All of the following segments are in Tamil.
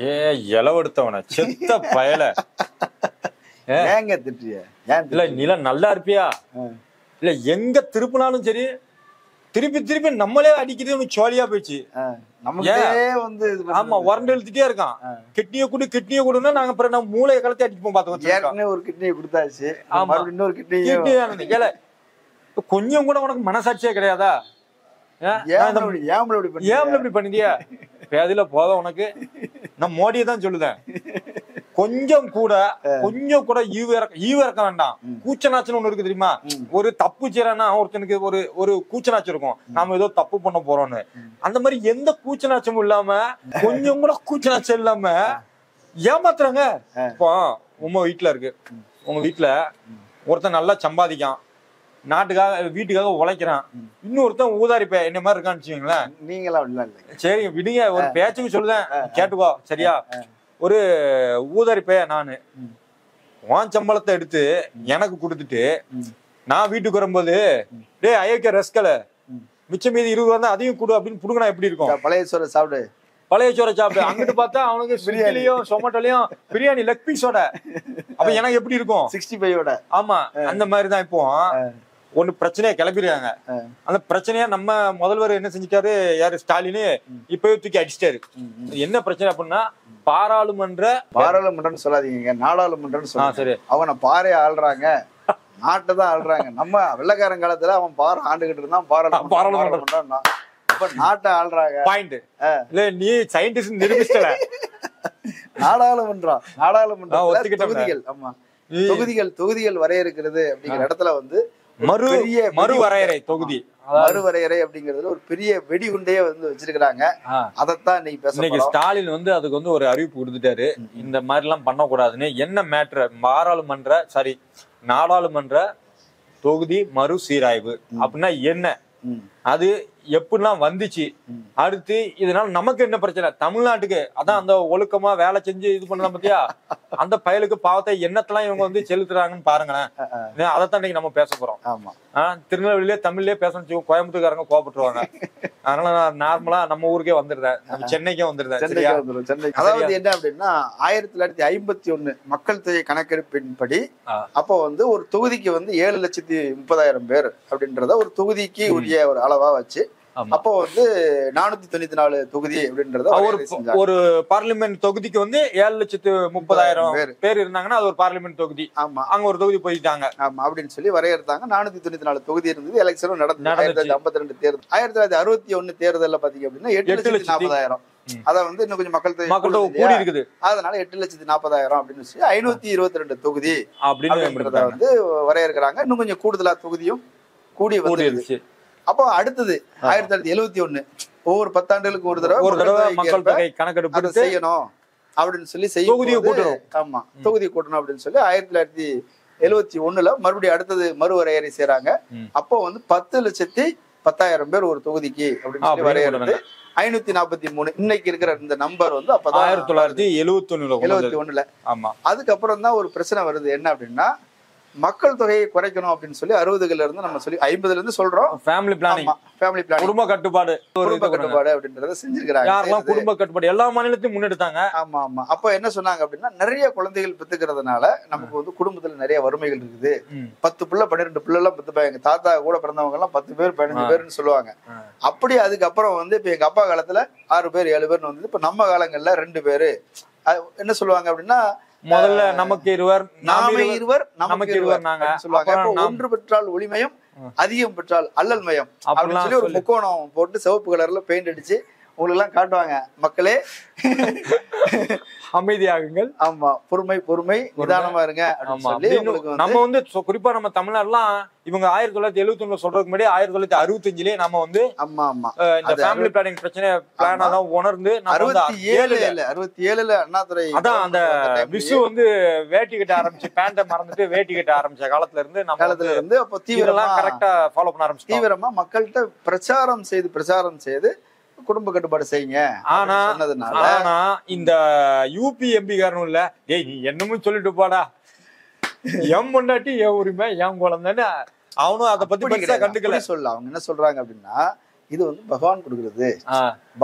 ஏ இளவெடுத்தவன செத்த பயல. ஏங்க திட்டுறிய? இல்ல நீல நல்லா இருப்பியா? இல்ல எங்க திருப்பினாலும் சரி திருப்பி திருப்பி நம்மளே அடிக்கிறது சோழியா போயிடுச்சு. ஆமா உரண்டு எழுத்துட்டே இருக்கான். கிட்னியை கொடுன்னா நாங்க அப்புறம் நம்ம மூளையை கலத்தி அடிப்போம் பாத்துக்கோ. ஒரு கிட்னியை கொடுத்தாச்சு. ஆமா இன்னொரு கிட்னி. கொஞ்சம் கூட உனக்கு மனசாட்சியே கிடையாதா? இப்படி பண்ணிட்டியா? பேதில போத உனக்கு. நான் மோடியை தான் சொல்லுதேன். கொஞ்சம் கூட ஈவிறக்க வேண்டாம். கூச்சநாச்சுன்னு ஒண்ணு இருக்கு தெரியுமா? ஒரு தப்பு செய்யறா ஒருத்தனுக்கு ஒரு கூச்சநாச்சு இருக்கும், நாம ஏதோ தப்பு பண்ண போறோம்னு. அந்த மாதிரி எந்த கூச்சநாச்சமும் இல்லாம கொஞ்சம் கூட கூச்சநாச்சம் இல்லாம ஏமாத்துறாங்க. இப்போ உங்க வீட்டுல இருக்கு, உங்க வீட்டுல ஒருத்தன் நல்லா சம்பாதிக்கான், நாட்டுக்காக வீட்டுக்காக உழைக்கிறான். இன்னொருத்தன் ஊதாரிப்ப என்ன மாதிரி இருக்கான்னு வச்சுக்கீங்களேன். நீங்களா இல்ல சரி விடுங்க, ஒரு பேச்சுக்கு சொல்லுதேன் கேட்டுக்கோ சரியா? ஒரு ஊதாரிப்ப நானு உன் சம்பளத்தை எடுத்து எனக்கு கொடுத்துட்டு நான் வீட்டுக்கு வரும்போது டே அயோக்கிய ரஸ்கல மிச்சம் மீதி 20 ரூபா அதையும் கொடு அப்படின்னு புடுங்கினா எப்படி இருக்கும்? பழைய சோறை சாப்பிடு, பழைய சோறை சாப்பிடு. அங்கிட்டு பார்த்தா அவனுக்கு ஸ்விக்கிலையும் சொமேட்டோலயும் பிரியாணி லெக் பீஸோட. அப்ப எனக்கு எப்படி இருக்கும்? 65 ஆமா அந்த மாதிரிதான். இப்போ ஒண்ணு பிரச்சனையா கிளப்பிடுறாங்க. அந்த பிரச்சனையா நம்ம முதல்வர் என்ன செஞ்சிட்டாரு, யாரு ஸ்டாலின் இப்பவே தூக்கி அடிச்சிட்டாரு. என்ன பிரச்சனை அப்படின்னா பாராளுமன்றம் சொல்லாதீங்க, நாடாளுமன்றம் சொல்லுங்க. சரி அவங்க பாறையை ஆள்றாங்க, நாட்டை தான் ஆள்றாங்க. நம்ம வெள்ளக்காரன் காலத்துல அவன் பாறை ஆண்டுகிட்டு இருந்தான், பாராளுமன்றம் இப்ப நாட்டை ஆள்றாங்க. பாயிண்ட் இல்ல, நீ சயின்டிஸ்ட் நிரூபிச்சிட்டல. நாடாளுமன்றம் தொகுதிகள், ஆமா தொகுதிகள் வரையறுக்கிறது அப்படிங்கிற இடத்துல வந்து மறுவரையறை தொகுதி மறுவரையறை அப்படிங்கிறது ஒரு பெரிய வெடிகுண்டையே வந்து வச்சிருக்காங்க. அதைத்தான் இன்னைக்கு பேச ஸ்டாலின் வந்து அதுக்கு வந்து ஒரு அறிவிப்பு கொடுத்துட்டாரு, இந்த மாதிரி எல்லாம் பண்ணக்கூடாதுன்னு. என்ன மேட்ரு? நாடாளுமன்ற தொகுதி மறு சீராய்வு அப்படின்னா என்ன, அது எப்படிலாம் வந்துச்சு, அடுத்து இதனால நமக்கு என்ன பிரச்சனை, தமிழ்நாட்டுக்கு. அதான் அந்த ஒழுக்கமா வேலை செஞ்சு இது பண்ணலாம் பத்தியா, அந்த பயலுக்கு பாவத்தை எண்ணத்தெல்லாம் இவங்க வந்து செலுத்துறாங்கன்னு பாருங்களேன். அதைத்தான் இன்னைக்கு நம்ம பேச போறோம். திருநெல்வேலியிலே தமிழ்லயே பேசணும், கோயம்புத்தூர்காரங்க கோபப்பட்டுருவாங்க. அதனால நான் நார்மலா நம்ம ஊருக்கே வந்துடுறேன், நம்ம சென்னைக்கே வந்துடுறேன். அதாவது என்ன அப்படின்னா 1951 மக்கள் தொகை கணக்கெடுப்பின்படி அப்போ வந்து ஒரு தொகுதிக்கு வந்து 7,30,000 பேர் அப்படின்றத ஒரு தொகுதிக்கு உரிய ஒரு அளவா வச்சு அப்போ வந்து 494 தொகுதி அப்படின்றத ஒரு பார்லிமெண்ட் தொகுதிக்கு வந்து 7,30,000 பேர் இருந்தாங்கன்னா அது ஒரு பார்லிமெண்ட் தொகுதி. ஆமா, அங்க ஒரு தொகுதி போயிட்டாங்க. ஆமா அப்படின்னு சொல்லி வரையறுத்தாங்க. 494 தொகுதி இருந்தது. எலெக்ஷனும் நடந்தது. 1952 தேர்தல். 1961 தேர்தல்ல பாத்தீங்க அப்படின்னா 8,40,000. அத வந்து இன்னும் கொஞ்சம் மக்கள் தொகை கூடி இருக்குது. அதனால 8,40,000 அப்படின்னு சொல்லி 522 தொகுதி அப்படின்றத வந்து வரையறுக்கிறாங்க. இன்னும் கொஞ்சம் கூடுதலா தொகுதியும் கூடி வந்துருச்சு. அப்போ அடுத்தது 1971 ஒவ்வொரு 10 ஆண்டுகளுக்கு ஒரு தடவை மக்கள் தொகை கணக்கெடுப்பு செய்யணும் அப்படின்னு சொல்லி தொகுதியை கூட்டணும். ஆமா, தொகுதி கூட்டணும் அப்படின்னு சொல்லி 1971 மறுபடியும் அடுத்தது மறுவரையறை செய்யறாங்க. அப்போ வந்து 10,10,000 பேர் ஒரு தொகுதிக்கு அப்படின்னு சொல்லி வரையறுத்து 543 இன்னைக்கு இருக்கிற இந்த நம்பர் வந்து அப்பதான் 1971. ஆமா, அதுக்கப்புறம் தான் ஒரு பிரச்சனை வருது. என்ன அப்படின்னா மக்கள் தொகையை குறைக்கணும் அப்படின்னு சொல்லி 60ல இருந்து நம்ம சொல்லி 50ல இருந்து சொல்றோம். ஃபேமிலி பிளானிங், குடும்ப கட்டுப்பாடு அப்படின்றத செஞ்சிருக்காங்க. யாரெல்லாம் குடும்ப கட்டுப்பாடு எல்லா மாநிலத்தையும் முன்னெடுத்தாங்க. ஆமா ஆமா. அப்ப என்ன சொன்னாங்க அப்படின்னா நிறைய குழந்தைகள் பெத்துக்கிறதுனால நமக்கு வந்து குடும்பத்துல நிறைய வறுமைகள் இருக்குது. 10 பிள்ளை 12 பிள்ளை எல்லாம் பெத்துப்பாங்க. எங்க தாத்தா கூட பிறந்தவங்க எல்லாம் 10 பேர் 15 பேர்னு சொல்லுவாங்க. அப்படி அதுக்கப்புறம் வந்து இப்ப எங்க அப்பா காலத்துல 6 பேர் 7 பேர்னு வந்து இப்ப நம்ம காலங்கள்ல 2 பேரு என்ன சொல்லுவாங்க அப்படின்னா முதல்ல நமக்கு இருவர் நமக்கு இருவர் நாங்க சொல்லுவாங்க. ஒன்று பெற்றால் ஒளிமயம், அதிகம் பெற்றால் அல்லல் மயம் அப்படின்னு சொல்லி ஒரு முக்கோணம் போட்டு சிவப்பு கலர்ல பெயிண்ட் அடிச்சு உங்களுக்கு எல்லாம் காட்டுவாங்க. மக்களே அமைதியாகுங்கள், ஆமா பொறுமை நிதானமா இருங்க அப்படின்னு சொல்லி நம்ம வந்து குறிப்பா நம்ம தமிழ்நாடுலாம் இவங்க 1971 சொல்றதுக்கு முன்னாடி 1965லயே நம்ம வந்து இந்த ஃபேமிலி பிளானிங் பிரச்சனை பிளானா தான் உணர்ந்து 67ல அண்ணாதுரை அதான் அந்த விசு வந்து வேட்டி கட்ட ஆரம்பிச்சு பேண்ட மறந்துட்டு வேட்டி கட்ட ஆரம்பிச்ச காலத்துல இருந்து அப்போ தீவிரமா கரெக்டா ஃபாலோ பண்ண ஆரம்பிச்சு தீவிரமா மக்கள்கிட்ட பிரச்சாரம் செய்து குடும்ப கட்டுப்பாடு செய்யுங்க. ஆனா இந்த யூபி எம்பி காரணம் இல்ல, ஏய் நீ என்னமும் சொல்லிட்டு போடா, என் பொண்டாட்டி என் உரிமை என் குழந்தைன்னு அவனும் அதை பத்தி கண்டுக்கல சொல்ல. அவங்க என்ன சொல்றாங்க அப்படின்னா இது வந்து பகவான் கொடுக்கறது,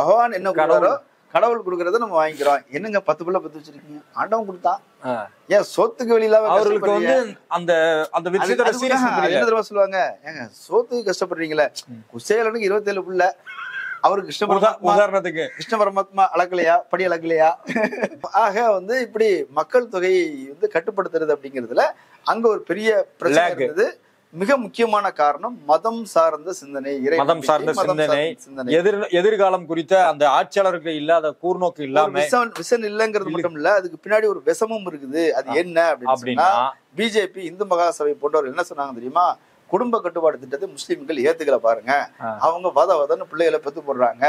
பகவான் என்ன கொடுக்குறாரோ கடவுள் கொடுக்கறத நம்ம வாங்கிக்கிறோம். என்னங்க 10 பிள்ளை பத்து வச்சிருக்கீங்க, ஆண்டவன் கொடுத்தான், ஏன் சோத்துக்கு வெளியில அவர்களுக்கு வந்து அந்த அந்த விஷயத்தோட சீரியஸ் என்ன தெரியுமா சொல்லுவாங்க, ஏங்க சோத்துக்கு கஷ்டப்படுறீங்களே, குசேலனுக்கு 27 பிள்ளை, அவருக்கு உதாரணத்துக்கு கிருஷ்ண பரமாத்மா அளக்கலையா, படி அளக்கலையா? ஆக வந்து இப்படி மக்கள் தொகையை வந்து கட்டுப்படுத்துறது அப்படிங்கிறதுல அங்க ஒரு பெரிய பிரச்சனை இருந்தது. மிக முக்கியமான காரணம் மதம் சார்ந்த சிந்தனை, மதம் சார்ந்த சிந்தனை, எதிர்காலம் குறித்த அந்த ஆட்சியாளருக்கு இல்லாத கூர்நோக்கு இல்லாம விஷன் இல்லைங்கிறது மட்டும் இல்ல, அதுக்கு பின்னாடி ஒரு விஷமும் இருக்குது. அது என்ன அப்படின்னா, பிஜேபி இந்து மகாசபை போன்றவர் என்ன சொன்னாங்க தெரியுமா, குடும்ப கட்டுப்பாடு திட்டத்தை முஸ்லிம்கள் ஏத்துக்கல பாருங்க, அவங்க வதன்னு பிள்ளைகளை பெத்து போடுறாங்க,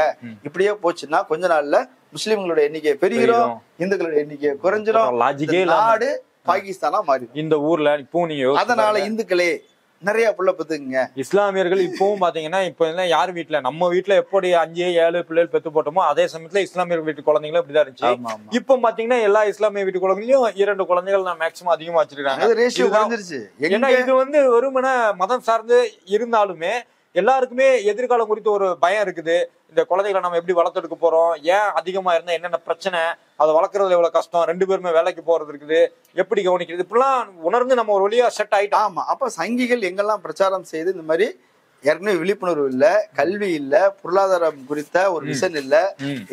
இப்படியே போச்சுன்னா கொஞ்ச நாள்ல முஸ்லிம்களோட எண்ணிக்கை பெருகிறோம், இந்துக்களோட எண்ணிக்கை குறைஞ்சிரும், நாடு பாகிஸ்தானா மாறிடும் இந்த ஊர்ல. இப்போ நீங்க அதனால இந்துக்களே நிறைய புள்ள பெத்துக்குங்க. இஸ்லாமியர்கள் இப்பவும் பாத்தீங்கன்னா இப்ப யார் வீட்டுல, நம்ம வீட்டுல எப்படி 5-7 பிள்ளைகள் பெத்து போட்டோமோ அதே சமயத்துல இஸ்லாமியர் வீட்டு குழந்தைங்களும் இப்படிதான் இருந்துச்சு. இப்ப பாத்தீங்கன்னா எல்லா இஸ்லாமிய வீட்டு குழந்தைங்களையும் 2 குழந்தைகள் நான் மேக்சிமம் அதிகமா வச்சிருக்காங்க. ஏன்னா இது வந்து வெறுமனே மதம் சார்ந்து இருந்தாலுமே எல்லாருக்குமே எதிர்காலம் குறித்து ஒரு பயம் இருக்குது. இந்த குழந்தைகளை நம்ம எப்படி வளர்த்தெடுக்க போறோம், ஏன் அதிகமா இருந்தா என்னென்ன பிரச்சனை, அதை வளர்க்கறதுல எவ்வளவு கஷ்டம், 2 பேருமே வேலைக்கு போறது இருக்குது, எப்படி கவனிக்கிறது, இப்படிலாம் உணர்ந்து நம்ம ஒரு வழியா செட் ஆயிட்டோம். ஆமா, அப்ப சங்கிகள் எங்கெல்லாம் பிரச்சாரம் செய்து இந்த மாதிரி ஏற்கனவே விழிப்புணர்வு இல்ல, கல்வி இல்ல, பொருளாதாரம் குறித்த ஒரு விஷன் இல்ல,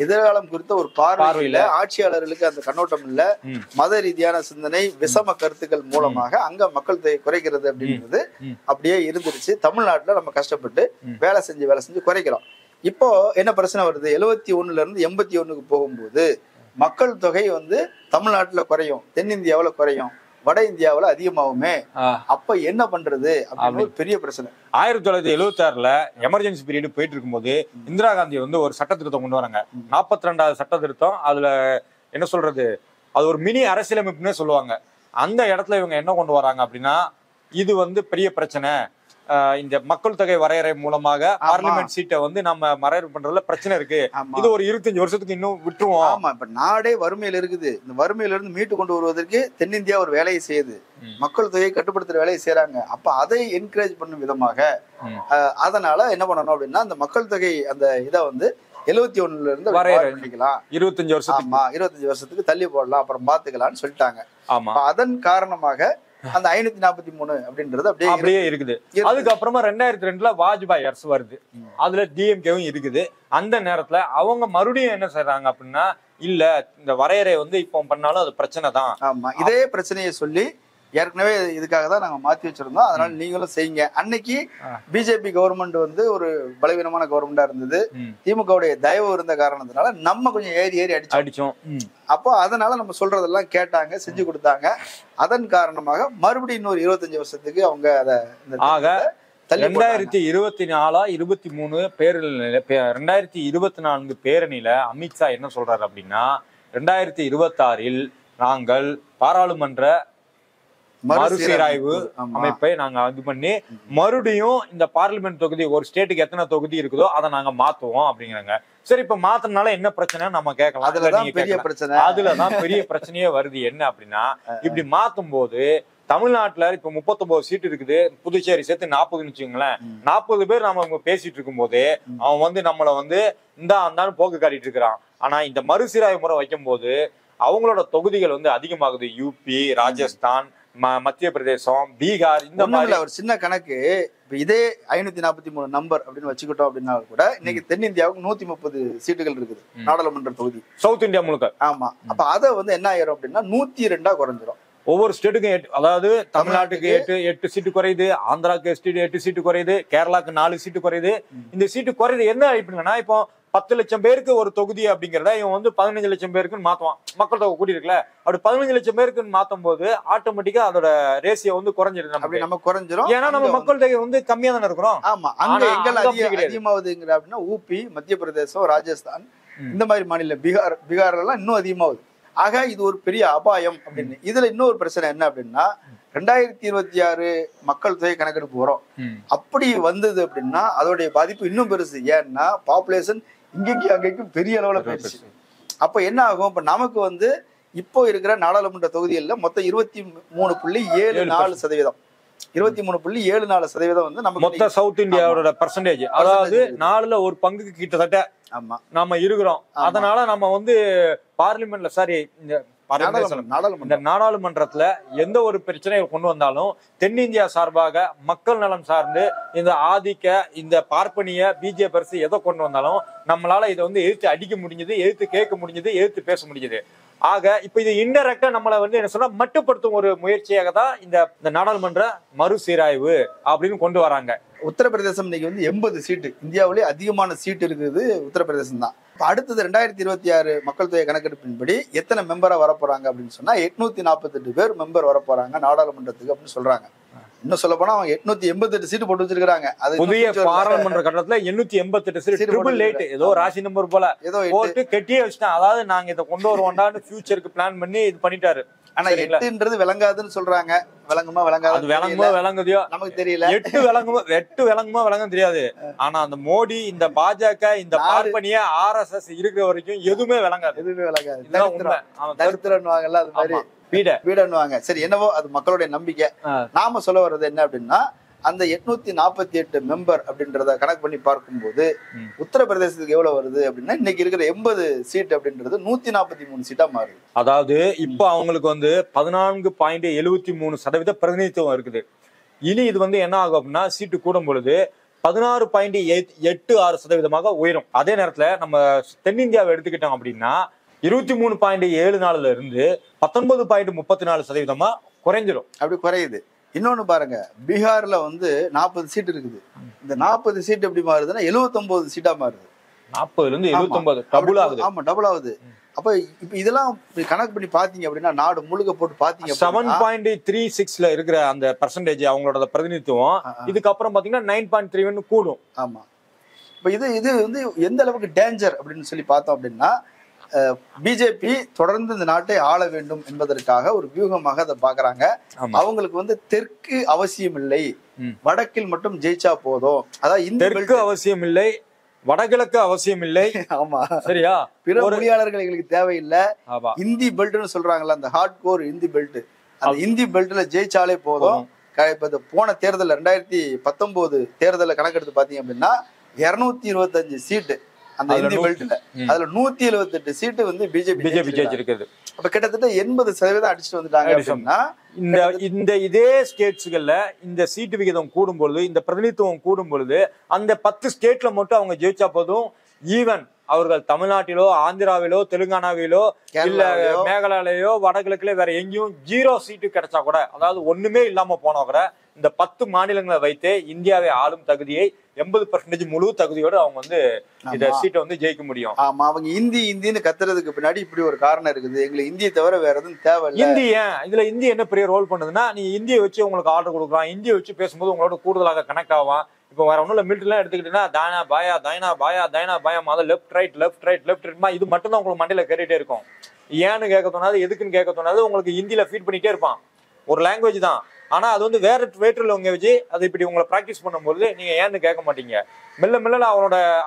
எதிர்காலம் குறித்த ஒரு பார்வை இல்ல, ஆட்சியாளர்களுக்கு அந்த கண்ணோட்டம் இல்ல, மத ரீதியான சிந்தனை, விஷம கருத்துக்கள் மூலமாக அங்க மக்கள் தொகை குறைக்கிறது அப்படின்றது அப்படியே இருந்துருச்சு. தமிழ்நாட்டுல நம்ம கஷ்டப்பட்டு வேலை செஞ்சு குறைக்கிறோம். இப்போ என்ன பிரச்சனை வருது, 71 இருந்து 81க்கு போகும்போது மக்கள் தொகை வந்து தமிழ்நாட்டுல குறையும், தென்னிந்தியாவுல குறையும், வட இந்தியாவுல அதிகமாகுமே, அப்ப என்ன பண்றது அப்படின்னு ஒரு பெரிய பிரச்சனை. 1976ல எமர்ஜென்சி பீரியட் போயிட்டு இருக்கும்போது இந்திரா காந்தி வந்து ஒரு சட்ட திருத்தம் கொண்டு வராங்க, 42வது சட்ட திருத்தம். அதுல என்ன சொல்றது, அது ஒரு மினி அரசியலமைப்புன்னே சொல்லுவாங்க. அந்த இடத்துல இவங்க என்ன கொண்டு வராங்க அப்படின்னா, இது வந்து பெரிய பிரச்சனை, இந்த மக்கள் தொகை வரையறை மூலமாக பார்லிமெண்ட் சீட்டை வந்து நம்ம வரையறை பண்றதுல பிரச்சனை இருக்கு, இது ஒரு 25 வருஷத்துக்கு இன்னும் விட்டுருவோம். ஆமா, இப்ப நாடே வறுமையில இருக்குது, இந்த வறுமையில இருந்து மீட்டு கொண்டு வருவதற்கு தென்னிந்தியா ஒரு வேலையை செய்யுது, மக்கள் தொகையை கட்டுப்படுத்துற வேலையை செய்யறாங்க. அப்ப அதை என்கரேஜ் பண்ணும் விதமாக அதனால என்ன பண்ணணும் அப்படின்னா, அந்த மக்கள் தொகை அந்த இதை வந்து 71ல இருந்து பண்ணிக்கலாம், 25 வருஷத்துக்கு தள்ளி போடலாம், அப்புறம் பாத்துக்கலாம்னு சொல்லிட்டாங்க. அதன் காரணமாக அந்த 543 அப்படின்றது அப்படியே இருக்குது. அதுக்கப்புறமா 2002ல வாஜ்பாய் அரசு வருது, அதுல டிஎம்கேவும் இருக்குது. அந்த நேரத்துல அவங்க மறுபடியும் என்ன செய்யறாங்க அப்படின்னா, இல்ல இந்த வரையறை வந்து இப்போ பண்ணாலும் அது பிரச்சனை தான். ஆமா, இதே பிரச்சனையை சொல்லி ஏற்கனவே இதுக்காக தான் நாங்க மாத்தி வச்சிருந்தோம், அதனால நீங்களும் செய்யுங்க. அன்னைக்கு பிஜேபி கவர்மெண்ட் வந்து ஒரு பலவீனமான கவர்மெண்டா இருந்தது, திமுகவுடைய தயவு இருந்த காரணத்தினால நம்ம கொஞ்சம் ஏறி அடிச்சோம். அப்போ அதனால நம்ம சொல்றதெல்லாம் கேட்டாங்க, செஞ்சு கொடுத்தாங்க. அதன் காரணமாக மறுபடியும் இன்னொரு 25 வருஷத்துக்கு அவங்க அதை 2024-23 பேரணியில 2024 பேரணியில அமித்ஷா என்ன சொல்றாரு அப்படின்னா, 2026 நாங்கள் பாராளுமன்ற மறுசீராய்வு அமைப்பை நாங்க இது பண்ணி மறுபடியும் இந்த பார்லிமெண்ட் தொகுதி, ஒரு ஸ்டேட்டுக்கு எத்தனை தொகுதி இருக்குதோ அதை நாங்க மாத்துவோம் அப்படிங்கிறாங்க. சரி, இப்ப மாத்தினால என்ன பிரச்சனை நம்ம கேட்கலாம். அதுலதான் பெரிய பிரச்சனையே வருது. என்ன அப்படின்னா, இப்படி மாத்தும் போது தமிழ்நாட்டுல இப்ப 39 சீட் இருக்குது, புதுச்சேரி சேர்த்து 40ன்னு வச்சுக்கோங்களேன். 40 பேர் நம்ம பேசிட்டு இருக்கும் போது அவன் வந்து நம்மள வந்து அந்த போக்கு காட்டிட்டு இருக்கிறான். ஆனா இந்த மறுசீராய்வு முறை வைக்கும் போது அவங்களோட தொகுதிகள் வந்து அதிகமாகுது. யூபி, ராஜஸ்தான், மத்திய பிரதேசம், பீகார், இந்த மாதிரி ஒரு சின்ன கணக்கு. இதே 543 நம்பர் அப்படின்னு வச்சுக்கிட்டோம் அப்படின்னா கூட இன்னைக்கு தென்னிந்தியாவுக்கு 130 சீட்டுகள் இருக்குது நாடாளுமன்ற தொகுதி, சவுத் இந்தியா முழுக்க. ஆமா, அப்ப அதை வந்து என்ன ஆயிரும் அப்படின்னா 102 குறைஞ்சிரும். ஒவ்வொரு ஸ்டேட்டுக்கும் அதாவது தமிழ்நாட்டுக்கு 8 சீட்டு குறையுது, ஆந்திராக்கு 8 சீட்டு குறையுது, கேரளாக்கு 4 சீட்டு குறையுது. இந்த சீட்டு குறையுது என்ன அப்படின்னா, இப்போ 10 லட்சம் பேருக்கு ஒரு தொகுதி அப்படிங்கிறத இவன் வந்து 15 லட்சம் பேருக்குன்னு மாத்துவான். மக்கள் தொகை கூட்டி இருக்குல்ல, அப்படி 15 லட்சம் பேருக்குன்னு மாத்தும் போது ஆட்டோமேட்டிக்கா அதோட ரேசியோ வந்து குறைஞ்சிடும். அப்படி நம்ம குறைஞ்சிரும், ஏன்னா நம்ம மக்கள் தொகை வந்து கம்மியா தானே இருக்கிறோம். ஆமா, அங்க எங்கள் அதிகமாகுதுங்கிற அப்படின்னா ஊபி, மத்திய பிரதேசம், ராஜஸ்தான், இந்த மாதிரி மாநில, பீகார் எல்லாம் இன்னும் அதிகமாகுது. ஆக இது ஒரு பெரிய அபாயம் அப்படின்னு. இதுல இன்னொரு பிரச்சனை என்ன அப்படின்னா, 2026 மக்கள் தொகை கணக்கெடுப்பு வரும். அப்படி வந்தது அப்படின்னா அதோடைய பாதிப்பு இன்னும் பெருசு. ஏன்னா பாப்புலேஷன் இங்கேக்கு அங்கேக்கும் பெரிய அளவுல போயிடுச்சு. அப்ப என்ன ஆகும், இப்ப நமக்கு வந்து இப்போ இருக்கிற நாடாளுமன்ற தொகுதிகளில் மொத்தம் 23.74%. 23.74% வந்து நமக்கு மொத்த சவுத் இந்தியாவோட பர்சன்டேஜ், அதாவது 4ல் ஒரு பங்குக்கு கிட்டத்தட்ட ஆமா நாம இருக்கிறோம். அதனால நம்ம வந்து பார்லிமெண்ட்ல சாரி இந்த நாடாளுமன்றத்துல எந்த ஒரு பிரச்சனையை கொண்டு வந்தாலும் தென்னிந்தியா சார்பாக மக்கள் நலம் சார்ந்து இந்த ஆதிக்க இந்த பார்ப்பனிய பிஜேபி அரசு எதை கொண்டு வந்தாலும் நம்மளால இதை வந்து எதிர்த்து அடிக்க முடிஞ்சது, எதிர்த்து கேட்க முடிஞ்சது, எதிர்த்து பேச முடிஞ்சது. ஆக இப்ப இது இன்டெரக்டா நம்மளை வந்து என்ன சொன்னா மட்டுப்படுத்தும் ஒரு முயற்சியாக தான் இந்த நாடாளுமன்ற மறுசீராய்வு அப்படின்னு கொண்டு வராங்க. உத்தரப்பிரதேசம் இன்னைக்கு வந்து 80 சீட்டு, இந்தியாவிலே அதிகமான சீட்டு இருக்குது உத்தரப்பிரதேசம் தான். அடுத்தது 2026 மக்கள் தொகை கணக்கெடுப்பின்படி எத்தனை மெம்பரா வரப்போறாங்க அப்படின்னு சொன்னா 848 பேர் மெம்பர் வரப்போறாங்க நாடாளுமன்றத்துக்கு அப்படின்னு சொல்றாங்க. இன்னும் சொல்ல போனா அவங்க 888 சீட்டு போட்டு வச்சிருக்காங்க. அது புதிய பாராளுமன்ற கட்டத்துல 888 சீட்டு ட்ரிபிள் 8 ஏதோ ராசி நம்பர் போல ஏதோ போட்டு கெட்டியே வச்சுட்டான். அதாவது நாங்க இதை கொண்டு வருவோம்டான்னு ஃபியூச்சருக்கு பிளான் பண்ணி இது பண்ணிட்டாரு. ஆனா 8ன்றது விளங்காதுன்னு சொல்றாங்க. விளங்குமா விளங்காது? அது விளங்குமோ விளங்குதையோ நமக்கு தெரியல. 8 விளங்குமோ விளங்கும் தெரியாது. ஆனா அந்த மோடி, இந்த பாஜக, இந்த பார்ப்பனிய RSS இருக்கிற வரைக்கும் எதுவுமே விளங்காது. தரித்திரன்னுவாங்கல்ல, அது மாதிரி வீடுன்னுவாங்க. சரி, என்னவோ அது மக்களுடைய நம்பிக்கை. நாம சொல்ல வர்றது என்ன அப்படின்னா, அந்த 848 மெம்பர் அப்படின்றத கணக்கு பண்ணி பார்க்கும்போது உத்தரப்பிரதேசத்துக்கு எவ்வளவு வருது அப்படின்னா, இன்னைக்கு இருக்கிற 80 சீட் அப்படின்றது 143 சீட்டா மாறுது. அதாவது இப்ப அவங்களுக்கு வந்து 14.73% பிரதிநிதித்துவம் இருக்குது. இனி இது வந்து என்ன ஆகும் அப்படின்னா, சீட்டு கூடும் பொழுது 16.86% உயரும். அதே நேரத்துல நம்ம தென்னிந்தியாவை எடுத்துக்கிட்டோம் அப்படின்னா 23.74 இருந்து 19.34% குறைஞ்சிடும். அப்படி குறையுது. இன்னொன்னு பாருங்க, பீகார்ல வந்து 40 சீட் இருக்குது. இந்த 40 சீட் எப்படி மாறுதுன்னா 79 சீட்டா மாறுது. 40ல இருந்து 79 டபுள் ஆகுது. ஆமா, டபுள் ஆகுது. அப்ப இப்ப இதெல்லாம் கணக்கு பண்ணி பாத்தீங்க அப்படின்னா, நாடு முழுக்க போட்டு பாத்தீங்க 7.36ல இருக்கிற அந்த பர்சன்டேஜ் அவங்களோட பிரதிநிதித்துவம் இதுக்கப்புறம் பாத்தீங்கன்னா 9.31 கூடும். ஆமா. இப்ப இது வந்து எந்த அளவுக்கு டேஞ்சர் அப்படின்னு சொல்லி பார்த்தோம் அப்படின்னா, பிஜேபி தொடர்ந்து இந்த நாட்டை ஆள வேண்டும் என்பதற்காக ஒரு வியூகமாக அதை பாக்குறாங்க. அவங்களுக்கு வந்து தெற்கு அவசியம் இல்லை, வடக்கில் மட்டும் ஜெயிச்சா போதும். அதாவது தெற்கு அவசியம் இல்லை, வடகிழக்கு அவசியம் இல்லை. ஆமா, சரியா? பிற மொழியாளர்கள் எங்களுக்கு தேவையில்லை. இந்தி பெல்ட்னு சொல்றாங்கல்ல, அந்த ஹார்ட் கோர் இந்தி பெல்ட், அந்த இந்தி பெல்ட்ல ஜெயிச்சாலே போதும். இப்ப போன தேர்தல் 2019 தேர்தல கணக்கெடுத்து பாத்தீங்க அப்படின்னா 225 சீட்டு அந்த இந்தி பெல்ட்ல, அதுல 178 சீட்டு வந்து பிஜேபி ஜெயிச்சிருக்குது. அப்ப கிட்டத்தட்ட 80% அடிச்சுட்டு வந்துட்டாங்க அப்படின்னா, இந்த இதே ஸ்டேட்ஸ்கள்ல இந்த சீட்டு விகிதம் கூடும் பொழுது, இந்த பிரதிநிதித்துவம் கூடும் பொழுது, அந்த 10 ஸ்டேட்ல மட்டும் அவங்க ஜெயிச்சா போதும். ஈவன் அவர்கள் தமிழ்நாட்டிலோ, ஆந்திராவிலோ, தெலுங்கானாவிலோ, இல்ல மேகாலயிலோ, வடகிழக்குல வேற எங்கேயும் 0 சீட்டு கிடைச்சா கூட, அதாவது ஒண்ணுமே இல்லாம போனா கூட, இந்த 10 மாநிலங்களை வைத்தே இந்தியாவை ஆளும் தகுதியை 80% முழு தகுதியோடு அவங்க வந்து இந்த சீட்டை வந்து ஜெயிக்க முடியும். ஆமா, அவங்க இந்தின்னு கத்துறதுக்கு பின்னாடி இப்படி ஒரு காரணம் இருக்குது. எங்களுக்கு இந்தியை தவிர வேற எதுவும் தேவையில்லை. இந்தி ஏன் இதுல இந்தி என்ன பெரிய ரோல் பண்ணுதுன்னா, நீ இந்தியை வச்சு உங்களுக்கு ஆர்டர் கொடுக்கலாம், இந்தியை வச்சு பேசும்போது உங்களோட கூடுதலாக கனெக்ட் ஆகும். இப்போ வேற ஒன்றும் இல்லை, மிலிட்டரிலாம் எடுத்துக்கிட்டீங்கன்னா தானா பாயா தைனா பாயா தைனா பாயா மாதிரி left right left right left ரைட்மா, இது மட்டும் தான் உங்களுக்கு மண்டையில கேட்டுட்டே இருக்கும். ஏன்னு கேட்க தோணாது, எதுக்குன்னு கேட்க தோணாது. உங்களுக்கு ஹிந்தியில ஃபீட் பண்ணிட்டே இருப்பான். ஒரு லாங்குவேஜ் தான், ஆனா அது வந்து வேற வேற்று லாங்குவேஜ். அது இப்படி உங்களை ப்ராக்டிஸ் பண்ணும்போது நீங்க ஏன்னு கேட்க மாட்டீங்க. மெல்ல மெல்ல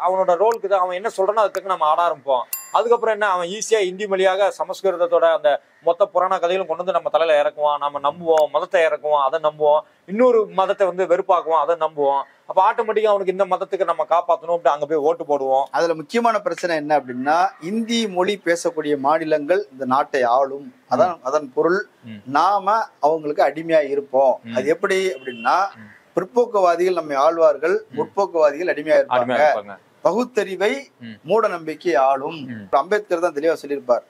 அவனோட ரோலுக்கு தான் அவன் என்ன சொல்றானோ அதுக்கு நம்ம ஆட ஆரம்பிப்போம். அதுக்கப்புறம் என்ன, அவன் ஈஸியா இந்தி மொழியாக சமஸ்கிருதத்தோட அந்த மொத்த புராண கதைகளும் கொண்டு வந்து நம்ம தலையில இறக்குவான். நம்ம நம்புவோம், மதத்தை இறக்குவோம், அதை நம்புவோம். இன்னொரு மதத்தை வந்து வெறுப்பாக்குவோம், அதை நம்புவோம். அப்ப ஆட்டோமேட்டிக்கா அவனுக்கு இந்த மதத்துக்கு நம்ம காப்பாற்றணும் அப்படி அங்க போய் ஓட்டு போடுவோம். அதுல முக்கியமான பிரச்சனை என்ன அப்படின்னா, இந்தி மொழி பேசக்கூடிய மாநிலங்கள் இந்த நாட்டை ஆளும். அதன் பொருள் நாம அவங்களுக்கு அடிமையா இருப்போம். அது எப்படி அப்படின்னா, பிற்போக்குவாதிகள் நம்மை ஆழ்வார்கள், முற்போக்குவாதிகள் அடிமையா இருப்பாங்க. பகுத்தறிவை மூட நம்பிக்கை ஆளும். அம்பேத்கர் தான் தெளிவா சொல்லியிருப்பார்,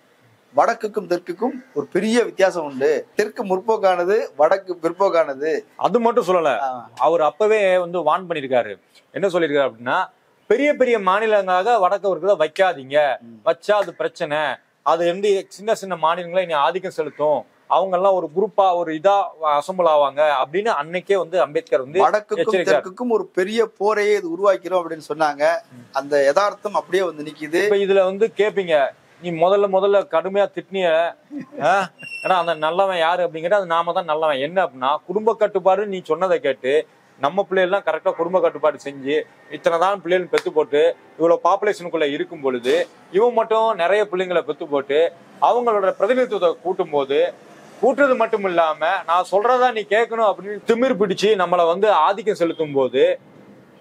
வடக்குக்கும் தெற்குக்கும் ஒரு பெரிய வித்தியாசம் உண்டு. தெற்கு முற்போக்கானது, வடக்கு பிற்போக்கானது. அது மட்டும் சொல்லல, அவர் அப்பவே வந்து வான் பண்ணிருக்காரு. என்ன சொல்லியிருக்காரு அப்படின்னா, பெரிய பெரிய மாநிலங்களாக வடக்கு வைக்காதீங்க, வச்சா அது பிரச்சனை. அது வந்து சின்ன சின்ன மாநிலங்களை இனி ஆதிக்கம் செலுத்தும், அவங்க எல்லாம் ஒரு குரூப்பா ஒரு இதா அசம்பிள் ஆவாங்க அப்படின்னு அன்னைக்கே வந்து அம்பேத்கர் வந்து வடக்குக்கும் தெற்குக்கும் ஒரு பெரிய போரையே இது உருவாக்கிறோம் அப்படின்னு சொன்னாங்க. அந்த யதார்த்தம் அப்படியே வந்து நிக்குது. இப்ப இதுல வந்து கேப்பீங்க, நீ முதல்ல கடுமையா திட்டினிய, ஏன்னா அந்த நல்லவன் யாரு அப்படிங்கிட்ட, அது நாம தான் நல்லவன். என்ன அப்படின்னா, குடும்ப கட்டுப்பாடு நீ சொன்னதை கேட்டு நம்ம பிள்ளைகள்லாம் கரெக்டா குடும்ப கட்டுப்பாடு செஞ்சு இத்தனைதான் பிள்ளைகள் பெத்து போட்டு இவ்வளவு பாப்புலேஷனுக்குள்ள இருக்கும் பொழுது இவன் மட்டும் நிறைய பிள்ளைங்களை பெத்து போட்டு அவங்களோட பிரதிநிதித்துவத்தை கூட்டும் போது கூட்டுறது மட்டும் இல்லாம நான் சொல்றதா நீ கேட்கணும் அப்படின்னு திமிர் பிடிச்சு நம்மளை வந்து ஆதிக்கம் செலுத்தும் போது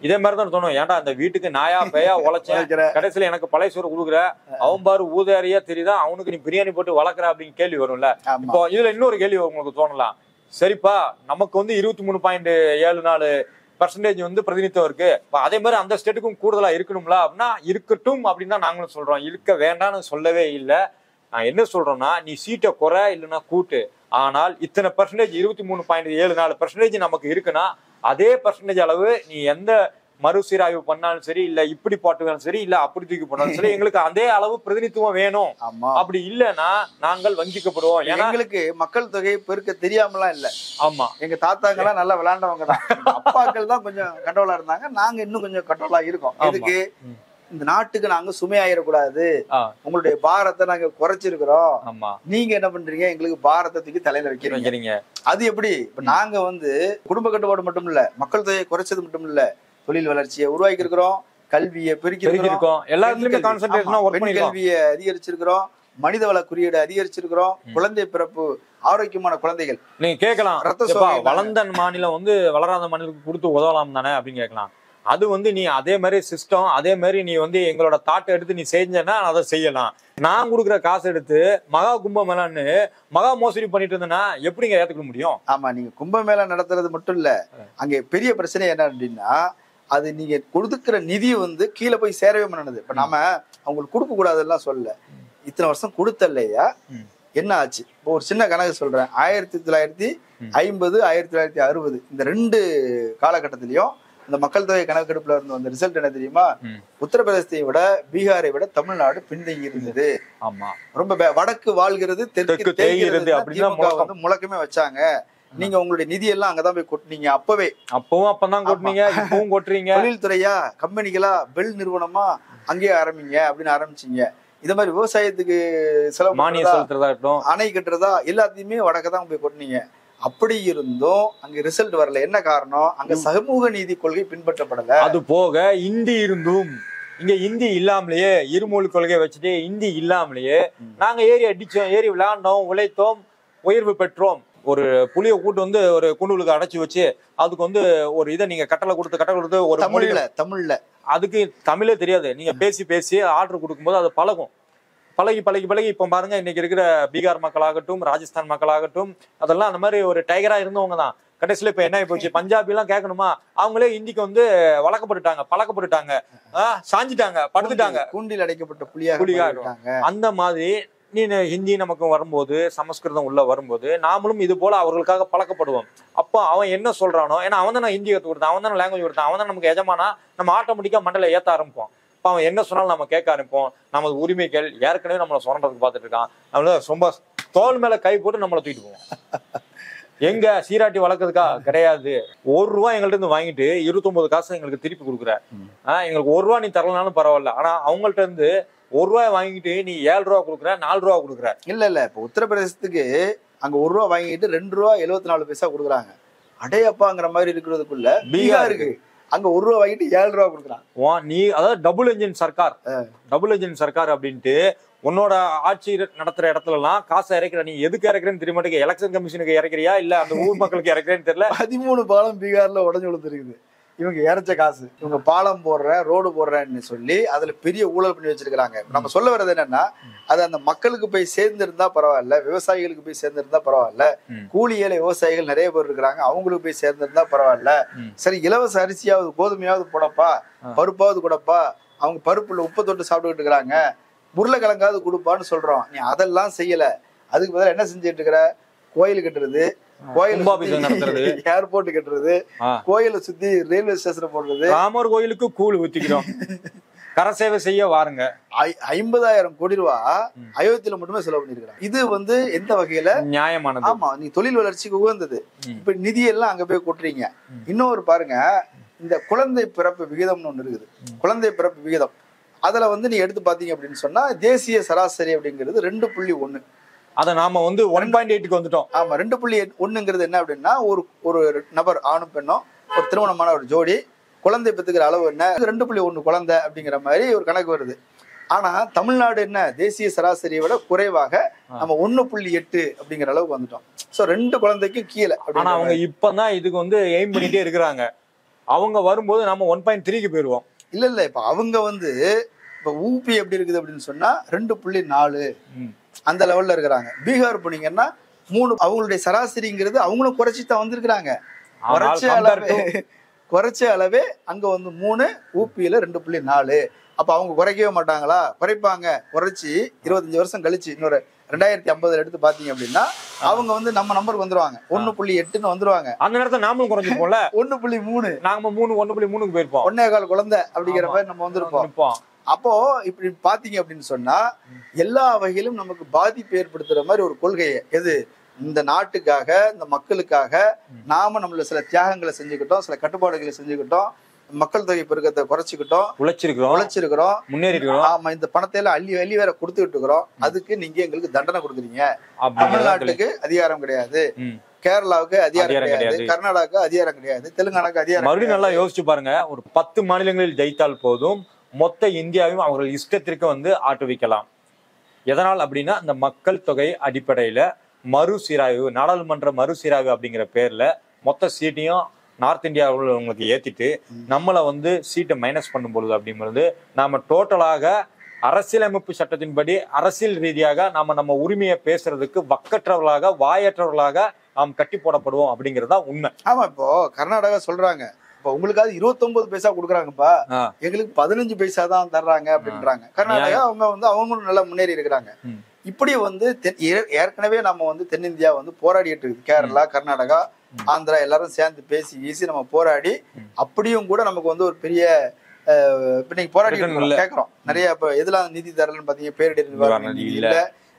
இதே மாதிரிதான் தோணும். ஏன்டா அந்த வீட்டுக்கு நாயா பேயா உழைச்சேன், கடைசியில எனக்கு பழைய சோறு கொடுக்குற, அவன் பாரு ஊதாரியா தெரியுதா, அவனுக்கு நீ பிரியாணி போட்டு வளர்க்குற அப்படின்னு கேள்வி வரும்ல. இப்போ இதுல இன்னொரு கேள்வி உங்களுக்கு தோணலாம், சரிப்பா நமக்கு வந்து 23.74% வந்து பிரதிநிதித்துவம் இருக்கு, அதே மாதிரி அந்த ஸ்டேட்டுக்கும் கூடுதலா இருக்கணும்ல அப்படின்னா இருக்கட்டும் அப்படின்னு தான் நாங்களும் சொல்றோம். இருக்க வேண்டாம்னு சொல்லவே இல்லை. நான் என்ன சொல்றேன்னா, நீ சீட்டை குறை இல்லைன்னா கூட்டு, ஆனால் இத்தனை பர்சன்டேஜ் 23.74% நமக்கு இருக்குன்னா அதே பர்சன்டேஜ் அளவு நீ எந்த மறுசீராய்வு பண்ணாலும் சரி, இல்ல இப்படி போட்டாலும் சரி, இல்ல அப்படி தூக்கி போட்டாலும் சரி, எங்களுக்கு அதே அளவு பிரதிநிதித்துவம் வேணும். அப்படி இல்லைன்னா நாங்கள் வஞ்சிக்கப்படுவோம். ஏன்னா எங்களுக்கு மக்கள் தொகை பெருக்க தெரியாமலாம் இல்ல. ஆமா, எங்க தாத்தாங்கெல்லாம் நல்லா விளையாண்டவங்க தான். அப்பாக்கள் தான் கொஞ்சம் கண்ட்ரோலா இருந்தாங்க, நாங்க இன்னும் கொஞ்சம் கண்ட்ரோலா இருக்கோம். இதுக்கு இந்த நாட்டுக்கு நாங்க சுமையாயிடக்கூடாது, உங்களுடைய பாரத்தை நாங்க குறைச்சிருக்கிறோம், நீங்க என்ன பண்றீங்க எங்களுக்கு பாரத்தை தூக்கி தலையில வைக்கிறீங்க. அது எப்படி? இப்ப நாங்க வந்து குடும்ப கட்டுப்பாடு மட்டும் இல்ல, மக்கள் தொகையை குறைச்சது மட்டும் இல்ல, தொழில் வளர்ச்சியை உருவாக்கி இருக்கிறோம், கல்வியை பெருக்கிருக்கிறோம், கல்வியை அதிகரிச்சிருக்கிறோம், மனிதவள குறியீடு அதிகரிச்சிருக்கிறோம், குழந்தை பிறப்பு ஆரோக்கியமான குழந்தைகள். நீங்க கேட்கலாம், வளர்ந்த மாநிலம் வந்து வளராத மாநிலத்துக்கு கொடுத்து உதவலாம் தானே அப்படின்னு கேட்கலாம். அது வந்து நீ அதே மாதிரி சிஸ்டம், அதே மாதிரி நீ வந்து எங்களோட தாட்டை எடுத்து நீ செஞ்சேன்னா அதை செய்யலாம். நான் கொடுக்குற காசு எடுத்து மகா கும்பமேளான்னு மகா மோசடி பண்ணிட்டு இருந்தேன்னா எப்படிங்க ஏத்துக்க முடியும்? ஆமா, நீங்க கும்பமேளா நடத்துறது மட்டும் இல்ல, அங்க பெரிய பிரச்சனை என்ன அப்படின்னா, அது நீங்க கொடுத்துக்கிற நிதி வந்து கீழே போய் சேரவே பண்ணது. இப்ப நாம அவங்களுக்கு கொடுக்க கூடாதுலாம் சொல்ல, இத்தனை வருஷம் கொடுத்தல்லையா என்ன ஆச்சு? இப்போ ஒரு சின்ன கணக்கு சொல்றேன். 1950, 1960 இந்த 2 காலகட்டத்திலயும் இந்த மக்கள் தொகை கணக்கெடுப்புல இருந்து வந்த ரிசல்ட் என்ன தெரியுமா? உத்தரப்பிரதேசத்தை விட பீகாரை விட தமிழ்நாடு பின்தங்கி இருந்தது. ஆமா, ரொம்ப வடக்கு வாழ்கிறது தெற்கு தேய்கிறது அப்படின்னு முழக்கமே வச்சாங்க. நீங்க உங்களுடைய நிதி எல்லாம் அங்கதான் போய் கொட்டினீங்க. அப்பதான் கொட்டினீங்க, இப்பவும் கொட்டுறீங்க. தொழில்துறையா, கம்பெனிகளா, பெல் நிறுவனமா அங்கேயே ஆரம்பிங்க அப்படின்னு ஆரம்பிச்சீங்க. இத மாதிரி விவசாயத்துக்கு செலவு, அணை கட்டுறதா, எல்லாத்தையுமே வடக்கதான் போய் கொட்டினீங்க. அப்படி இருந்தும் அங்க ரிசல்ட் வரல. என்ன காரணம்? அங்க சமூக நீதி கொள்கை பின்பற்றப்படல. அது போக இந்தி இருந்தும் இங்க இந்தி இல்லாமலேயே, இருமொழி கொள்கையை வச்சுட்டு இந்தி இல்லாமலேயே நாங்க ஏறி அடிச்சோம், ஏறி விளையாண்டோம், உழைத்தோம், உயர்வு பெற்றோம். ஒரு புளிய கூட்டு வந்து ஒரு குண்டுலுக்கு அடைச்சு வச்சு அதுக்கு வந்து ஒரு இதை நீங்க கட்டளை கொடுத்து ஒரு தமிழ்ல அதுக்கு தமிழே தெரியாது. நீங்க பேசி பேசி ஆர்டர் கொடுக்கும்போது அது பழகும். பழகி இப்ப பாருங்க, இன்னைக்கு இருக்கிற பீகார் மக்களாகட்டும், ராஜஸ்தான் மக்களாகட்டும், அதெல்லாம் அந்த மாதிரி ஒரு டைகரா இருந்தவங்க தான். கடைசியில இப்ப என்ன ஆகி போச்சு, பஞ்சாபி எல்லாம் கேட்கணுமா, அவங்களே இந்திக்கு வந்து பழக்கப்பட்டுட்டாங்க, சாஞ்சிட்டாங்க, படுத்துட்டாங்க, கூண்டில் அடைக்கப்பட்ட புலியா. அந்த மாதிரி நீ ஹிந்தி நமக்கு வரும்போது, சமஸ்கிருதம் உள்ள வரும்போது நாமளும் இது போல அவர்களுக்காக பழக்கப்படுவோம். அப்போ அவன் என்ன சொல்றானோ, ஏன்னா அவன் தான் ஹிந்தி கத்து கொடுத்தான், அவன் தான் லாங்குவேஜ் கொடுத்தான், அவன் தான் நமக்கு எஜமானா, நம்ம ஆட்டோமேட்டிக்கா மண்டல ஏத்த ஆரம்பிப்போம். இப்போ அவன் என்ன சொன்னாலும் நம்ம கேட்க ஆரம்பிப்போம். நமது உரிமைகள் ஏற்கனவே நம்மளை சுரண்டதுக்கு பார்த்துட்டு இருக்கான். நம்மள ரொம்ப தோல் மேல கை போட்டு நம்மளை தூக்கிட்டு போவோம். எங்க சீராட்டி வளர்க்கறதுக்கா கிடையாது. ₹1 எங்கள்ட்ட இருந்து வாங்கிட்டு 29 காசு எங்களுக்கு திருப்பி கொடுக்குற. எங்களுக்கு ₹1 நீ தரலனாலும் பரவாயில்ல. ஆனா அவங்கள்ட்ட இருந்து ₹1 வாங்கிட்டு நீ ₹7 கொடுக்குற, ₹4 கொடுக்குற. இல்ல இப்ப உத்தரப்பிரதேசத்துக்கு அங்க ₹1 வாங்கிட்டு ₹2.74 கொடுக்குறாங்க. அடையப்பாங்கிற மாதிரி இருக்கிறதுக்குள்ள பீகாருக்கு அங்க ₹1 வாங்கிட்டு ₹7 கொடுக்குறான். நீ அதாவது டபுள் என்ஜின் சர்க்கார் அப்படின்ட்டு உன்னோட ஆட்சி நடத்துற இடத்துல எல்லாம் காசை இறக்குற. நீ எதுக்கு இறக்குறேன்னு தெரிய மாட்டேங்க. எலெக்ஷன் கமிஷனுக்கு இறக்குறியா இல்ல அந்த ஊர் மக்களுக்கு இறக்குறேன்னு தெரியல. 13 பாலம் பீகார்ல உடஞ்சு விழுந்துருக்குது. இவங்க இறைச்ச காசு, இவங்க பாலம் போடுற, ரோடு போடுறேன்னு சொல்லி அதுல பெரிய ஊழல் பண்ணி வச்சிருக்காங்க. நம்ம சொல்ல வர்றது என்னன்னா, அது அந்த மக்களுக்கு போய் சேர்ந்திருந்தா பரவாயில்ல, விவசாயிகளுக்கு போய் சேர்ந்திருந்தா பரவாயில்ல, கூலி ஏழை விவசாயிகள் நிறைய பேர் இருக்கிறாங்க, அவங்களுக்கு போய் சேர்ந்திருந்தா பரவாயில்ல, சரி இலவச அரிசியாவது கோதுமையாவது போடப்பா, பருப்பாவது கூடப்பா, அவங்க பருப்புல உப்பு தொட்டு சாப்பிட்டுக்கிட்டு இருக்கிறாங்க, உருளைக்கிழங்காவது கொடுப்பான்னு சொல்றோம். நீ அதெல்லாம் செய்யல. அதுக்கு பதிலாக என்ன செஞ்சுட்டு இருக்கிற? கோயில் கட்டுறது, ஏர்போர்ட் கட்டுறது, கோயிலை சுத்தி ரயில்வே ஸ்டேஷன் போடுறது, ராமர் கோயிலுக்கு கூழ் ஊத்திக்கிறோம், கர சேவை செய்ய வாருங்க. 50,000 கோடி ரூபாய் அயோத்தியில மட்டுமே செலவு பண்ணிருக்காங்க. இது வந்து எந்த வகையில நியாயமானது? ஆமா, நீ தொழில் வளர்ச்சிக்கு உகந்தது. இப்ப நிதி எல்லாம் அங்க போய் கொட்டுறீங்க. இன்னொரு பாருங்க, இந்த குழந்தை பிறப்பு விகிதம்னு ஒண்ணு இருக்குது. குழந்தை பிறப்பு விகிதம் அதுல வந்து நீ எடுத்து பாத்தீங்க அப்படின்னு சொன்னா, தேசிய சராசரி அப்படிங்கிறது 2.1. அதை நாம வந்து 1.8க்கு வந்துட்டோம். ஆமா, 2.1ங்கிறது என்ன அப்படின்னா, ஒரு நபர் ஆணும் பெண்ணும் ஒரு திருமணமான ஒரு ஜோடி குழந்தை பெற்றுக்கிற அளவு என்ன, 2.1 குழந்தை அப்படிங்கிற மாதிரி ஒரு கணக்கு வருது. ஆனா தமிழ்நாடு என்ன தேசிய சராசரியை விட குறைவாக நம்ம 1.8 அப்படிங்கிற அளவுக்கு வந்துட்டோம். சோ 2 குழந்தைக்கும் கீழே. ஆனா அவங்க இப்பதான் இதுக்கு வந்து எய்ம் பண்ணிட்டே இருக்கிறாங்க. அவங்க வரும்போது நம்ம 1.3க்கு போயிருவோம். இல்ல இப்ப அவங்க வந்து இப்ப ஊபி எப்படி இருக்குது அப்படின்னு சொன்னா 2.4 அந்த லெவல்ல இருக்கிறாங்க. பீகார் போனீங்கன்னா 3. அவங்களுடைய சராசரிங்கிறது அவங்களும் குறைச்சிதான் வந்திருக்கிறாங்க. குறைச்ச அளவே அங்க வந்து 3, ஊபியில 2.4. அப்ப அவங்க குறைக்கவே மாட்டாங்களா? குறைப்பாங்க. குறைச்சி 25 வருஷம் கழிச்சு இன்னொரு 2050 எடுத்து பாத்தீங்க அப்படின்னா அவங்க வந்து நம்ம நம்பருக்கு வந்துருவாங்க. 1.8ன்னு வந்துருவாங்க. அந்த நேரத்துல நாமளும் குறைஞ்சிருப்போம்ல. 1.3 நாம 1.3க்கு போயிருப்போம். 1.25 குழந்தை அப்படிங்கிற மாதிரி நம்ம வந்திருப்போம். அப்போ இப்படி பாத்தீங்க அப்படின்னு சொன்னா எல்லா வகையிலும் நமக்கு பாதிப்பு ஏற்படுத்துற மாதிரி ஒரு கொள்கையை எது இந்த நாட்டுக்காக இந்த மக்களுக்காக நாம நம்மள சில தியாகங்களை செஞ்சுக்கிட்டோம், சில கட்டுப்பாடுகளை செஞ்சுக்கிட்டோம், மக்கள் தொகை பெருக்கத்தை குறைச்சிக்கிட்டோம், உழைச்சிருக்கிறோம், முன்னேறி இருக்கிறோம். ஆமா, இந்த பணத்தை எல்லாம் அள்ளி வேற கொடுத்துக்கிட்டு இருக்கிறோம். அதுக்கு நீங்க எங்களுக்கு தண்டனை கொடுக்குறீங்க. தமிழ்நாட்டுக்கு அதிகாரம் கிடையாது, கேரளாவுக்கு அதிகாரம் கிடையாது, கர்நாடகாவுக்கு அதிகாரம் கிடையாது, தெலுங்கானாக்கு அதிகாரம். மறுபடியும் நல்லா யோசிச்சு பாருங்க. ஒரு 10 மாநிலங்களில் ஜெயித்தால் போதும், மொத்த இந்தியாவையும் அவர்கள் இஷ்டத்திற்கு வந்து ஆட்டுவிக்கலாம். எதனால் அப்படின்னா இந்த மக்கள் தொகை அடிப்படையில மறுசீராய்வு, நாடாளுமன்ற மறுசீராய்வு அப்படிங்கிற பேர்ல மொத்த சீட்டையும் நார்த் இந்தியாவில் உங்களுக்கு ஏத்திட்டு நம்மளை வந்து சீட்டை மைனஸ் பண்ணும் பொழுது அப்படிங்கிறது நாம டோட்டலாக அரசியலமைப்பு சட்டத்தின்படி அரசியல் ரீதியாக நம்ம உரிமையை பேசுறதுக்கு வக்கற்றவர்களாக வாயற்றவர்களாக நாம் கட்டி போடப்படுவோம் அப்படிங்கிறது தான் உண்மை. ஆமா, இப்போ கர்நாடகா சொல்றாங்க இப்ப உங்களுக்காவது 29 பைசா கொடுக்குறாங்கப்பா, எங்களுக்கு 15 பைசா தான் தர்றாங்க அப்படின்றாங்க. கர்நாடகா அவங்க வந்து அவங்களும் நல்லா முன்னேறி இருக்கிறாங்க. இப்படி வந்து ஏற்கனவே நம்ம வந்து தென்னிந்தியா வந்து போராடிட்டு இருக்கு. கேரளா, கர்நாடகா, ஆந்திரா எல்லாரும் சேர்ந்து பேசி நம்ம போராடி அப்படியும் கூட நமக்கு வந்து ஒரு பெரிய இப்ப நீங்க போராடி கேட்கிறோம் நிறைய. இப்ப எதுலாம் நிதி தரலன்னு பாத்தீங்க, பேரிடர் நிவாரண நிதி இல்ல,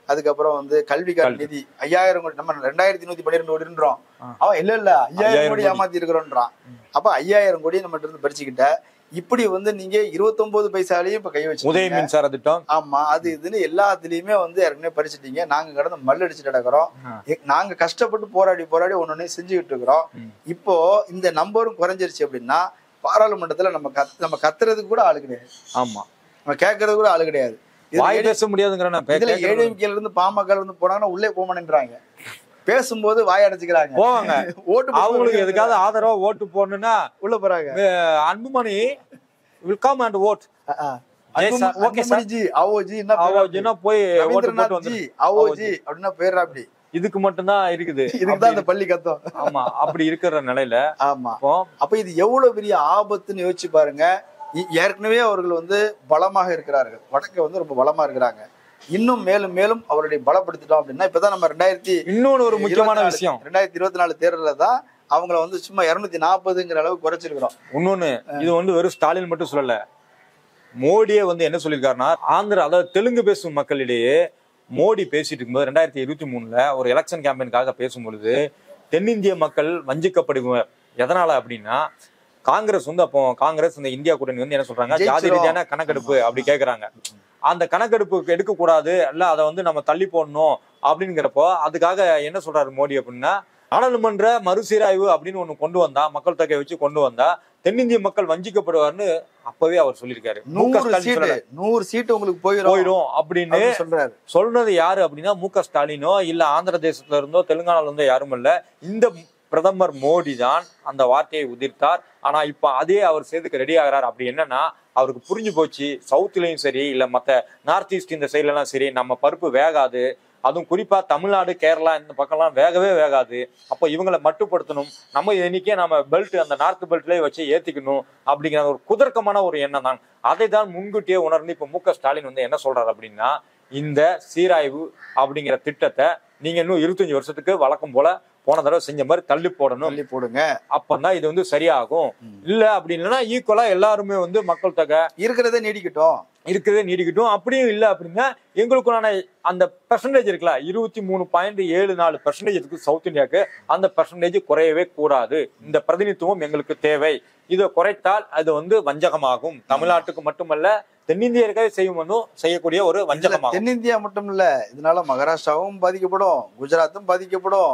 அதுக்கப்புறம் வந்து கல்விக்கான நிதி 5000 கோடி, நம்ம 2112 கோடின்றோம். அவன் இல்ல 5000 கோடி ஏமாத்தி இருக்கிறோன்றான். அப்ப 5000 கோடி நம்ம இருந்து பறிச்சுக்கிட்ட இப்படி வந்து நீங்க 29 பைசாலையும் இப்ப கை வச்சு உதய மின்சார திட்டம், ஆமா அது இதுன்னு எல்லாத்துலயுமே வந்து ஏற்கனவே பறிச்சுட்டீங்க. நாங்க கடந்து மல்லடிச்சுட்டு கிடக்குறோம். நாங்க கஷ்டப்பட்டு போராடி ஒன்னொன்னு செஞ்சுக்கிட்டு இருக்கிறோம். இப்போ இந்த நம்பரும் குறைஞ்சிருச்சு அப்படின்னா பாராளுமன்றத்துல நம்ம கத்துறதுக்கு கூட ஆளு கிடையாது. ஆமா, நம்ம கேட்கறது கூட ஆளு கிடையாது. பேச முடியாதுங்கிற ஏடிஎம்கேல இருந்து பாமக இருந்து போனாங்கன்னா உள்ளே போமான்றாங்க. பேசும்போது வாய் அடைச்சுக்கிறாங்க, போவாங்க. ஓட்டு அவங்களுக்கு எதுக்காவது ஆதரவா ஓட்டு போடணும்னா உள்ள போறாங்க. Anbumani will come and vote. Okay sir ji ஆவோஜி என்ன போய் ஓட்டு போட்டு வந்து ஆவோஜி அப்படினா பேர் அப்படி இதுக்கு மட்டும் தான் இருக்குது. இதுதான் அந்த பள்ளி கத்தம். ஆமா, அப்படி இருக்கிற நிலையில ஆமா. அப்ப இது எவ்வளவு பெரிய ஆபத்துன்னு யோசிச்சு பாருங்க. ஏற்கனவே அவர்கள் வந்து பலமாக இருக்கிறார்கள், வடக்கு வந்து ரொம்ப பலமா இருக்கிறாங்க. இன்னும் மேலும் மேலும் அவருடைய பலப்படுத்திட்டோம் அப்படின்னா இப்பதான் நம்ம இன்னொன்னு ஒரு முக்கியமான விஷயம் 2024 தேர்தல தான் அவங்கள வந்து சும்மா 240ங்கிற அளவுக்கு குறைச்சிருக்கிறோம். இன்னொன்னு இது வந்து வெறும் ஸ்டாலின் மட்டும் சொல்லல, மோடியே வந்து என்ன சொல்லியிருக்காருன்னா ஆந்திரா அதாவது தெலுங்கு பேசும் மக்களிடையே மோடி பேசிட்டு இருக்கும்போது 2023ல ஒரு எலெக்ஷன் கேம்பெயினுக்காக பேசும்பொழுது தென்னிந்திய மக்கள் வஞ்சிக்கப்படுவார். எதனால அப்படின்னா காங்கிரஸ் வந்து அப்போ காங்கிரஸ் இந்த இந்தியா கூட்டணி வந்து என்ன சொல்றாங்க, ஜாதி ரீதியான கணக்கெடுப்பு அப்படி கேட்கறாங்க. அந்த கணக்கெடுப்பு எடுக்க கூடாது, அல்ல அதை வந்து நம்ம தள்ளி போடணும் அப்படிங்கிறப்போ அதுக்காக என்ன சொல்றாரு மோடி அப்படின்னா நாடாளுமன்ற மறுசீராய்வு அப்படின்னு ஒண்ணு கொண்டு வந்தா, மக்கள் தொகை வச்சு கொண்டு வந்தா தென்னிந்திய மக்கள் வஞ்சிக்கப்படுவார்னு அப்பவே அவர் சொல்லியிருக்காரு. 100 சீட்டு உங்களுக்கு போயிடும் அப்படின்னு சொல்றாரு. சொல்றது யாரு அப்படின்னா மு.க. ஸ்டாலினோ இல்ல ஆந்திர தேசத்துல இருந்தோ தெலுங்கானால இருந்தோ யாரும் இல்ல, இந்த பிரதமர் மோடி தான் அந்த வார்த்தையை உதிர்த்தார். ஆனா இப்ப அதே அவர் செய்துக்கு ரெடி ஆகிறார். அப்படி என்னன்னா அவருக்கு புரிஞ்சு போச்சு, சவுத்லயும் சரி இல்ல மத்த நார்த் ஈஸ்ட் இந்த சைட்ல எல்லாம் சரி நம்ம பருப்பு வேகாது, அதுவும் குறிப்பா தமிழ்நாடு கேரளா இந்த பக்கம்லாம் வேகவே வேகாது. அப்போ இவங்களை மட்டுப்படுத்தணும், நம்ம இன்னைக்கே நம்ம பெல்ட் அந்த நார்த் பெல்ட்லயே வச்சு ஏத்திக்கணும் அப்படிங்கிற ஒரு குதர்க்கமான ஒரு எண்ணம் தான். அதை தான் முன்கூட்டியே உணர்ந்து இப்ப மு.க. ஸ்டாலின் வந்து என்ன சொல்றாரு அப்படின்னா இந்த சீராய்வு அப்படிங்கிற திட்டத்தை நீங்க இன்னும் 25 வருஷத்துக்கு வழக்கம் போல போன தடவை செஞ்ச மாதிரி தள்ளி போடுங்க, அப்பதான் இது வந்து சரியாகும். இல்ல அப்படின்னா ஈக்குவலா எல்லாருமே வந்து மக்கள் தொகை இருக்கிறதே நீடிக்கட்டும். அப்படியும் இல்ல அப்படின்னா எங்களுக்குள்ளான அந்த பெர்சன்டேஜ் இருக்குல்ல 23.74% இருக்கு சவுத் இந்தியாவுக்கு, அந்த பெர்சன்டேஜ் குறையவே கூடாது. இந்த பிரதிநிதித்துவம் எங்களுக்கு தேவை. இதை குறைத்தால் அது வந்து வஞ்சகமாகும். தமிழ்நாட்டுக்கு மட்டுமல்ல தென்னிந்தியர்களே செய்யக்கூடிய ஒரு வஞ்சகமாகும். தென்னிந்தியா மட்டும் இல்ல, இதனால மகாராஷ்டிராவும் பாதிக்கப்படும், குஜராத்தும் பாதிக்கப்படும்,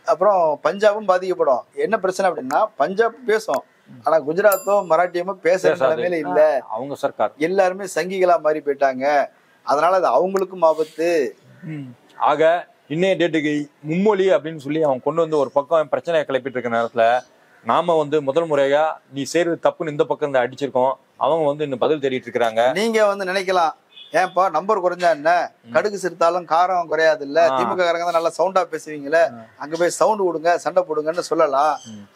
அப்புறம் பஞ்சாபும் பாதிக்கப்படும். என்ன பிரச்சனை அப்படின்னா பஞ்சாப் பேசும், ஆனா குஜராத்தோ மராட்டியமோ பேசுற நிலைமையில இல்ல. அவங்க சர்க்கார் எல்லாருமே சங்கிகளா மாறி போயிட்டாங்க. அதனால அது அவங்களுக்கும் ஆபத்து. ஆக இன்னைய டேட்டுக்கு மும்மொழி அப்படின்னு சொல்லி அவன் கொண்டு வந்து ஒரு பக்கம் பிரச்சனையை கிளப்பிட்டு இருக்க நேரத்துல நாம வந்து முதல் முறையா நீ செய்யறது தப்புன்னு இந்த பக்கம் இருந்து அடிச்சிருக்கோம். அவங்க வந்து இன்னும் பதில் தேடிட்டு இருக்காங்க. நீங்க வந்து நினைக்கலாம், ஏன்பா நம்பர் குறைஞ்சா என்ன, கடுகு சிரித்தாலும் காரம் குறையாது இல்ல, திமுக காரங்க தான் நல்லா சவுண்டா பேசுவீங்களே, அங்க போய் சவுண்ட் கொடுங்க சண்டை போடுங்கன்னு சொல்லலாம்.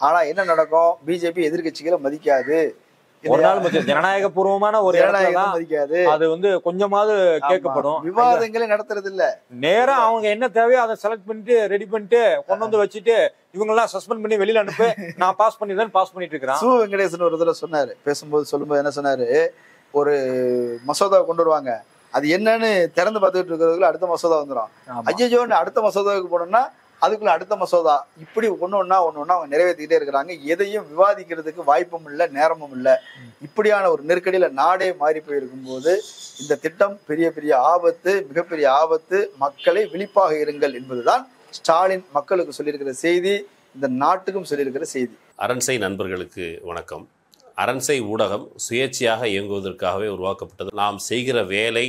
ஆனா என்ன நடக்கும், பிஜேபி எதிர்கட்சிகளை மதிக்காது. ஒரு நாள் ஜனநாயக பூர்வமான ஒரு மதிக்காது. அது வந்து கொஞ்சமாவது கேட்கப்படும். விவாதங்களே நடத்துறது இல்ல. நேரா அவங்க என்ன தேவையோ அதை செலக்ட் பண்ணிட்டு ரெடி பண்ணிட்டு கொண்டு வந்து வச்சுட்டு இவங்க எல்லாம் சஸ்பெண்ட் பண்ணி வெளியில அனுப்பி நான் பாஸ் பண்ணிடுறேன் பாஸ் பண்ணிட்டு இருக்கிறேன். சு வெங்கடேசன் ஒரு தடவை சொன்னாரு, சொல்லும்போது என்ன சொன்னாரு, ஒரு மசோதா கொண்டு வருவாங்க, அது என்னன்னு திறந்து பார்த்துட்டு இருக்கிறதுக்குள்ள அடுத்த மசோதா வந்துடும். ஐயோன்னு அடுத்த மசோதாவுக்கு போனோம்னா அதுக்குள்ள அடுத்த மசோதா, இப்படி ஒன்னொன்னா அவங்க நிறைவேற்றிக்கிட்டே இருக்கிறாங்க. எதையும் விவாதிக்கிறதுக்கு வாய்ப்பும் இல்லை, நேரமும் இல்லை. இப்படியான ஒரு நெருக்கடியில நாடே மாறி போயிருக்கும் போது இந்த திட்டம் பெரிய பெரிய ஆபத்து, மிகப்பெரிய ஆபத்து. மக்களை விழிப்பாக இருங்கள் என்பதுதான் ஸ்டாலின் மக்களுக்கு சொல்லியிருக்கிற செய்தி, இந்த நாட்டுக்கும் சொல்லியிருக்கிற செய்தி. அரண்சை நண்பர்களுக்கு வணக்கம். அரண்சை ஊடகம் சுயேட்சையாக இயங்குவதற்காகவே உருவாக்கப்பட்டது. நாம் செய்கிற வேலை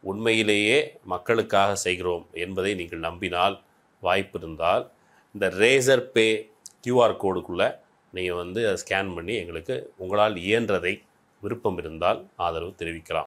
உண்மையிலேயே மக்களுக்காக செய்கிறோம் என்பதை நீங்கள் நம்பினால், வாய்ப்பு இருந்தால் இந்த ரேசர் பே கியூஆர் கோடுக்குள்ளே நீங்கள் வந்து அதை ஸ்கேன் பண்ணி எங்களுக்கு உங்களால் இயன்றதை விருப்பம் இருந்தால் ஆதரவு தெரிவிக்கலாம்.